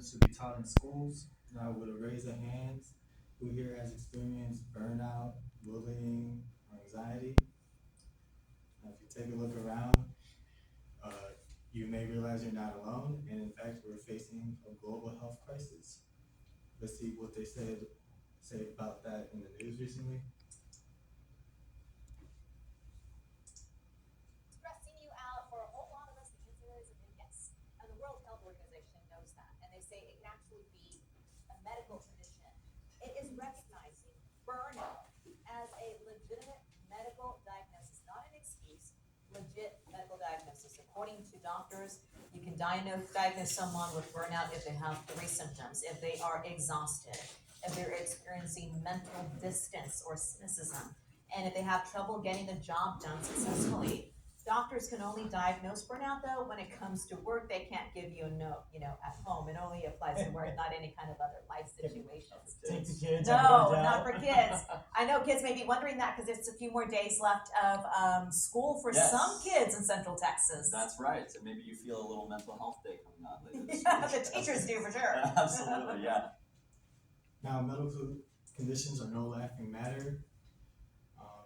intelligence to be taught in schools. Now, with a raise of hands, who here has experienced burnout, bullying, or anxiety? Now, if you take a look around, uh, you may realize you're not alone, and in fact, we're facing a global health crisis. Let's see what they say about that in the news recently. According to doctors, you can diagnose someone with burnout if they have three symptoms: if they are exhausted, if they're experiencing mental distance or cynicism, and if they have trouble getting the job done successfully. Doctors can only diagnose burnout though when it comes to work. They can't give you a note, at home. It only applies to work, not any kind of other life situations. Take the kids. No, not for kids. I know kids may be wondering that because there's a few more days left of school for Yes. some kids in Central Texas. That's right. And maybe you feel a little mental health day coming on later this Yeah, week. the teachers do for sure. Absolutely, yeah. Now, medical conditions are no laughing matter.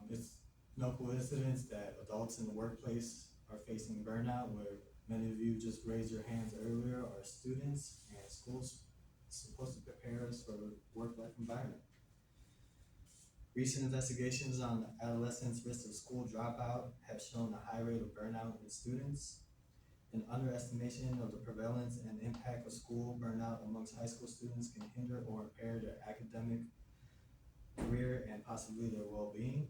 It's no coincidence that adults in the workplace are facing burnout, where many of you just raised your hands earlier are students, and school's supposed to prepare us for a work-life environment. Recent investigations on adolescents' risk of school dropout have shown a high rate of burnout in students. An underestimation of the prevalence and impact of school burnout amongst high school students can hinder or impair their academic career and possibly their well-being.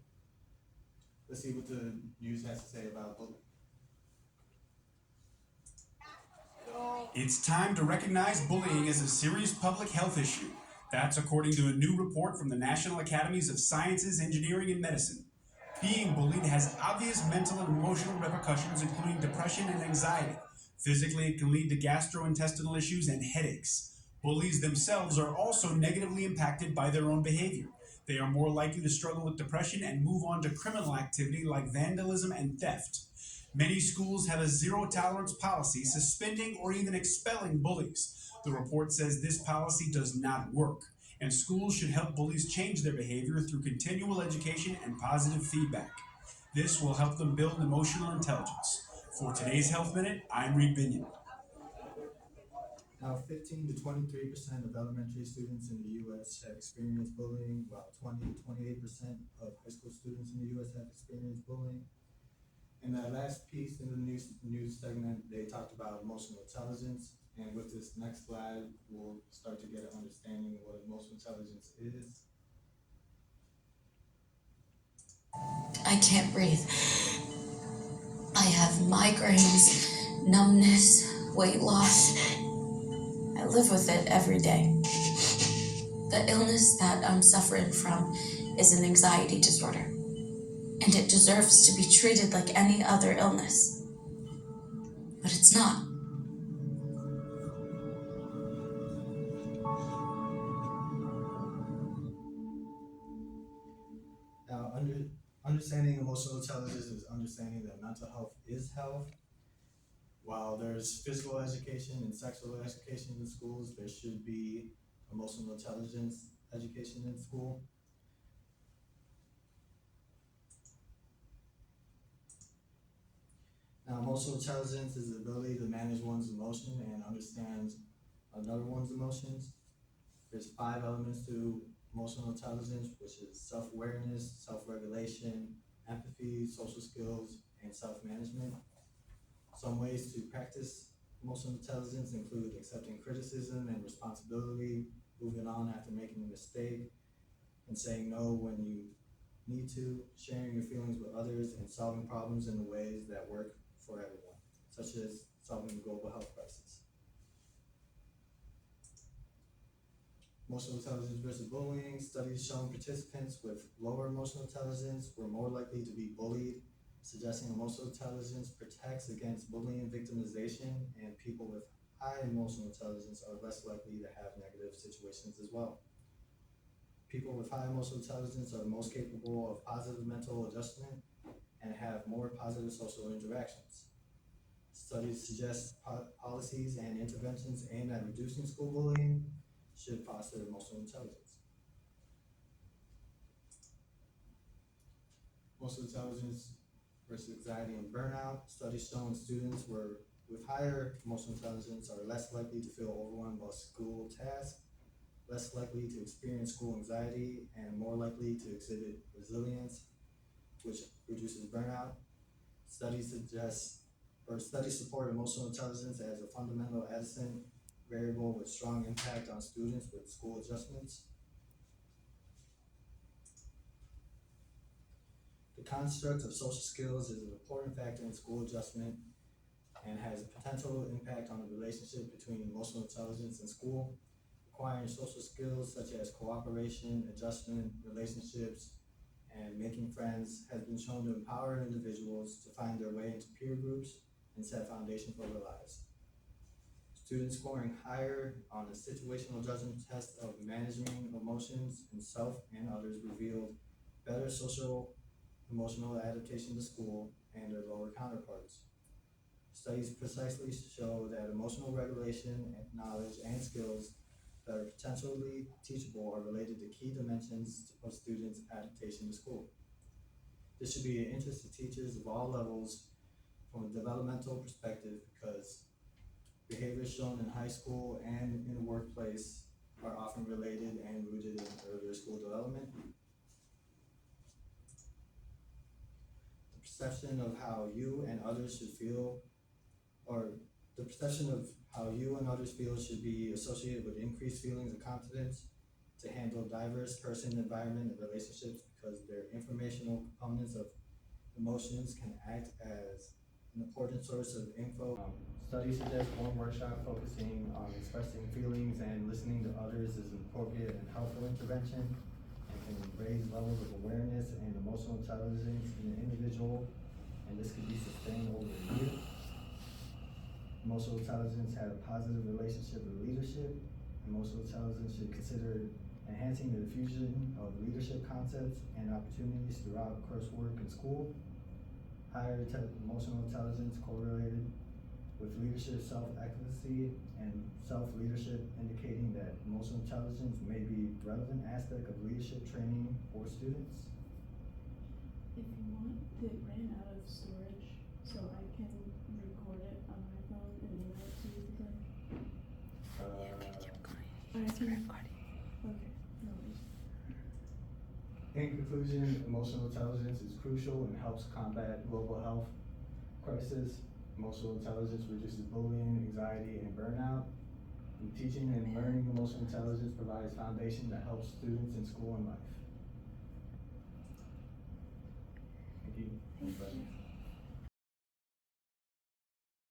Let's see what the news has to say about bullying. It's time to recognize bullying as a serious public health issue. That's according to a new report from the National Academies of Sciences, Engineering, and Medicine. Being bullied has obvious mental and emotional repercussions, including depression and anxiety. Physically, it can lead to gastrointestinal issues and headaches. Bullies themselves are also negatively impacted by their own behavior. They are more likely to struggle with depression and move on to criminal activity like vandalism and theft. Many schools have a zero-tolerance policy, suspending or even expelling bullies. The report says this policy does not work, and schools should help bullies change their behavior through continual education and positive feedback. This will help them build emotional intelligence. For today's Health Minute, I'm Reed Binion. Now, 15 to 23% of elementary students in the U.S. have experienced bullying, while 20 to 28% of high school students in the U.S. have experienced bullying. In that last piece in the news segment, they talked about emotional intelligence, and with this next slide, we'll start to get an understanding of what emotional intelligence is. I can't breathe. I have migraines, numbness, weight loss. I live with it every day. The illness that I'm suffering from is an anxiety disorder, and it deserves to be treated like any other illness. But it's not. Now, understanding emotional intelligence is understanding that mental health is health. While there's physical education and sexual education in schools, there should be emotional intelligence education in school. Now, emotional intelligence is the ability to manage one's emotion and understand another one's emotions. There's 5 elements to emotional intelligence, which is self-awareness, self-regulation, empathy, social skills, and self-management. Some ways to practice emotional intelligence include accepting criticism and responsibility, moving on after making a mistake, and saying no when you need to, sharing your feelings with others, and solving problems in the ways that work for everyone, such as solving the global health crisis. Emotional intelligence versus bullying. Studies showing participants with lower emotional intelligence were more likely to be bullied, suggesting emotional intelligence protects against bullying victimization, and people with high emotional intelligence are less likely to have negative situations as well. People with high emotional intelligence are most capable of positive mental adjustment and have more positive social interactions. Studies suggest policies and interventions aimed at reducing school bullying should foster emotional intelligence. Emotional intelligence versus anxiety and burnout. Studies showing students with higher emotional intelligence are less likely to feel overwhelmed by school tasks, less likely to experience school anxiety, and more likely to exhibit resilience, which reduces burnout. Studies support emotional intelligence as a fundamental Edison variable with strong impact on students with school adjustments. The construct of social skills is an important factor in school adjustment and has a potential impact on the relationship between emotional intelligence and school. Acquiring social skills such as cooperation, adjustment, relationships, and making friends has been shown to empower individuals to find their way into peer groups and set a foundation for their lives. Students scoring higher on the situational judgment test of managing emotions in self and others revealed better social emotional adaptation to school and their lower counterparts. Studies precisely show that emotional regulation, knowledge, and skills that are potentially teachable are related to key dimensions of students' adaptation to school. This should be an interest to teachers of all levels from a developmental perspective because behaviors shown in high school and in the workplace are often related and rooted in earlier school development. The perception of how you and others should feel, or the perception of how you and others feel should be associated with increased feelings of confidence to handle diverse person, environment, and relationships because their informational components of emotions can act as an important source of info. Studies suggest one workshop focusing on expressing feelings and listening to others is an appropriate and helpful intervention and can raise levels of awareness and emotional intelligence in an individual, and this can be sustained over a year. Emotional intelligence had a positive relationship with leadership. Emotional intelligence should consider enhancing the diffusion of leadership concepts and opportunities throughout coursework in school. Higher emotional intelligence correlated with leadership self-efficacy and self-leadership, indicating that emotional intelligence may be a relevant aspect of leadership training for students. If you want, it ran out of storage, so I can record it on my phone and email it to you today. I can record it. Okay, no worries. In conclusion, emotional intelligence is crucial and helps combat global health crisis. Emotional intelligence reduces bullying, anxiety, and burnout. And teaching and learning emotional intelligence provides foundation that helps students in school and life.